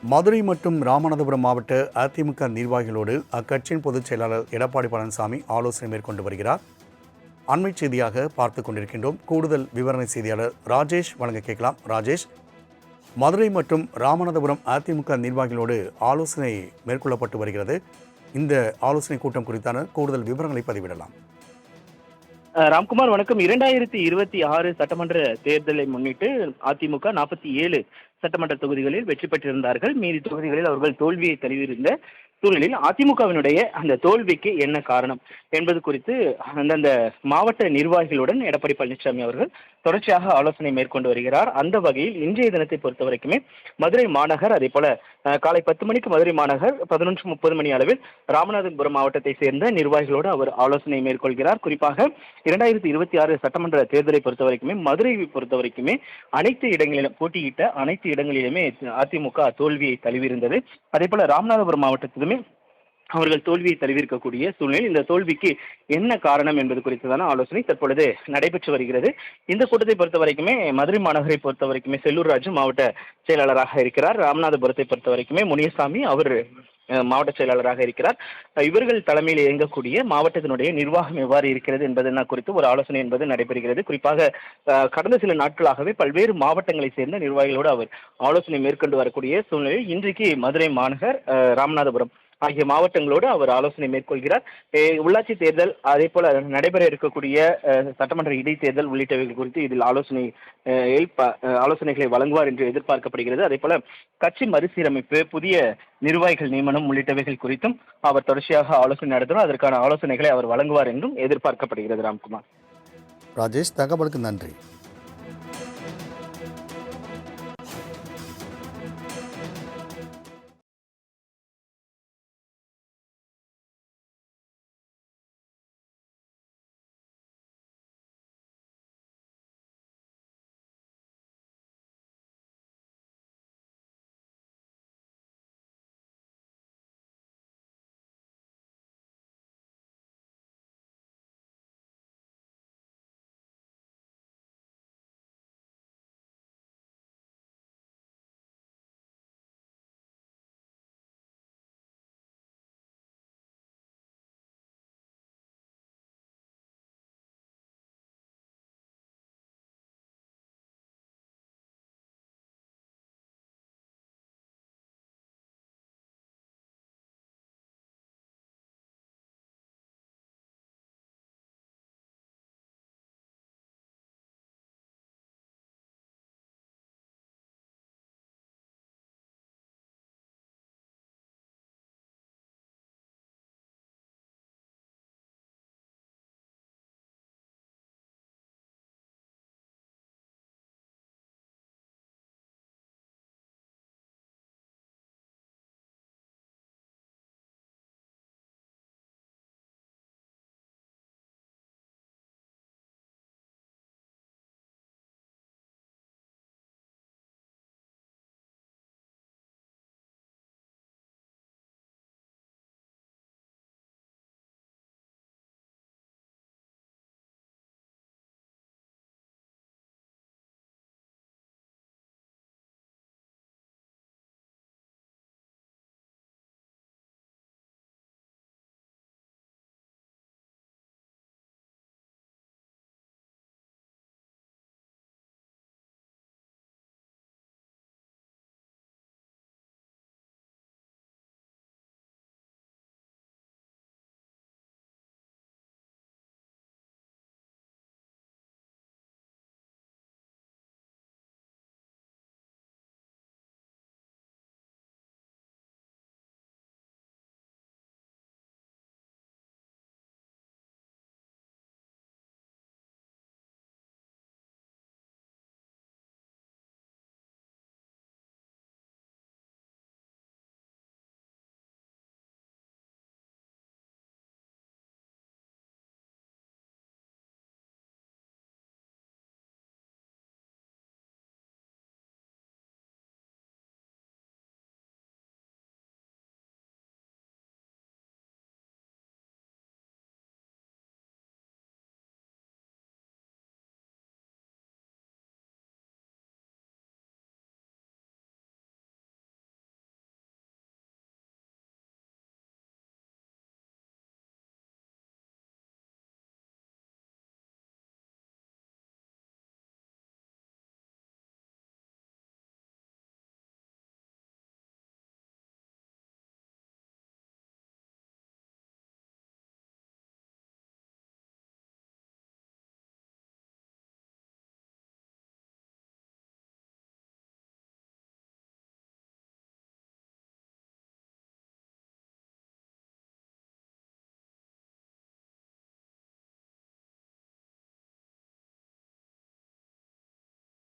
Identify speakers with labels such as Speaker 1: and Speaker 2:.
Speaker 1: மதுரை மற்றும் ராமநாதபுரம் மாவட்ட அதிமுக நிர்வாகிகளோடு அக்கட்சியின் பொதுச் செயலாளர் எடப்பாடி பழனிசாமி ஆலோசனை மேற்கொண்டு வருகிறார். அண்மை செய்தியாக பார்த்து கொண்டிருக்கின்றோம். கூடுதல் விவரணை செய்தியாளர் ராஜேஷ் வழங்க கேட்கலாம். ராஜேஷ், மதுரை மற்றும் ராமநாதபுரம் அதிமுக நிர்வாகிகளோடு ஆலோசனை மேற்கொள்ளப்பட்டு வருகிறது. இந்த ஆலோசனை கூட்டம் குறித்தான கூடுதல் விவரங்களை பதிவிடலாம்.
Speaker 2: ராம்குமார் வணக்கம். 2026 சட்டமன்ற தேர்தலை முன்னிட்டு அதிமுக 47 சட்டமன்ற தொகுதிகளில் வெற்றி பெற்றிருந்தார்கள். மீதி தொகுதிகளில் அவர்கள் தோல்வியை தழுவியிருந்த சூழலில் அதிமுகவினுடைய அந்த தோல்விக்கு என்ன காரணம் என்பது குறித்து அந்தந்த மாவட்ட நிர்வாகிகளுடன் எடப்பாடி பழனிசாமி அவர்கள் தொடர்ச்சியாக ஆலோசனை மேற்கொண்டு வருகிறார். அந்த வகையில் இன்றைய தினத்தை பொறுத்த வரைக்குமே மதுரை மாநகர், அதே போல காலை 10 மணிக்கு மதுரை மாநகர், 11:30 மணி அளவில் ராமநாதபுரம் மாவட்டத்தை சேர்ந்த நிர்வாகிகளோடு அவர் ஆலோசனை மேற்கொள்கிறார். குறிப்பாக 2026 சட்டமன்ற தேர்தலை பொறுத்த வரைக்குமே மதுரையை பொறுத்த வரைக்குமே அனைத்து இடங்களிலும் போட்டியிட்ட அனைத்து இடங்களிலுமே அதிமுக தோல்வியை தழுவியிருந்தது. அதே போல ராமநாதபுரம் மாவட்டத்திலுமே அவர்கள் தோல்வியை தழுவியிருக்கக்கூடிய சூழ்நிலையில் இந்த தோல்விக்கு என்ன காரணம் என்பது குறித்ததான ஆலோசனை தற்பொழுது நடைபெற்று வருகிறது. இந்த கூட்டத்தை பொறுத்த வரைக்குமே மதுரை மாநகரை பொறுத்த வரைக்குமே செல்லூர் ராஜு மாவட்ட செயலாளராக இருக்கிறார். ராமநாதபுரத்தை பொறுத்த வரைக்குமே முனியசாமி அவர் மாவட்ட செயலாளராக இருக்கிறார். இவர்கள் தலைமையில் இயங்கக்கூடிய மாவட்டத்தினுடைய நிர்வாகம் எவ்வாறு இருக்கிறது என்பது குறித்து ஒரு ஆலோசனை என்பது நடைபெறுகிறது. குறிப்பாக கடந்த சில நாட்களாகவே பல்வேறு மாவட்டங்களை சேர்ந்த நிர்வாகிகளோடு அவர் ஆலோசனை மேற்கொண்டு வரக்கூடிய சூழ்நிலையில் இன்றைக்கு மதுரை மாநகர், ராமநாதபுரம் ஆகிய மாவட்டங்களோடு அவர் ஆலோசனை மேற்கொள்கிறார். உள்ளாட்சி தேர்தல், அதே போல நடைபெற இருக்கக்கூடிய சட்டமன்ற இடைத்தேர்தல் உள்ளிட்டவைகள் குறித்து இதில் ஆலோசனைகளை வழங்குவார் என்று எதிர்பார்க்கப்படுகிறது. அதே போல கட்சி மறுசீரமைப்பு, புதிய நிர்வாகிகள் நியமனம் உள்ளிட்டவைகள் குறித்தும் அவர் தொடர்ச்சியாக ஆலோசனை நடத்துவார். அதற்கான ஆலோசனைகளை அவர் வழங்குவார் என்றும் எதிர்பார்க்கப்படுகிறது. ராம்குமார்.
Speaker 1: ராஜேஷ், தகவலுக்கு நன்றி.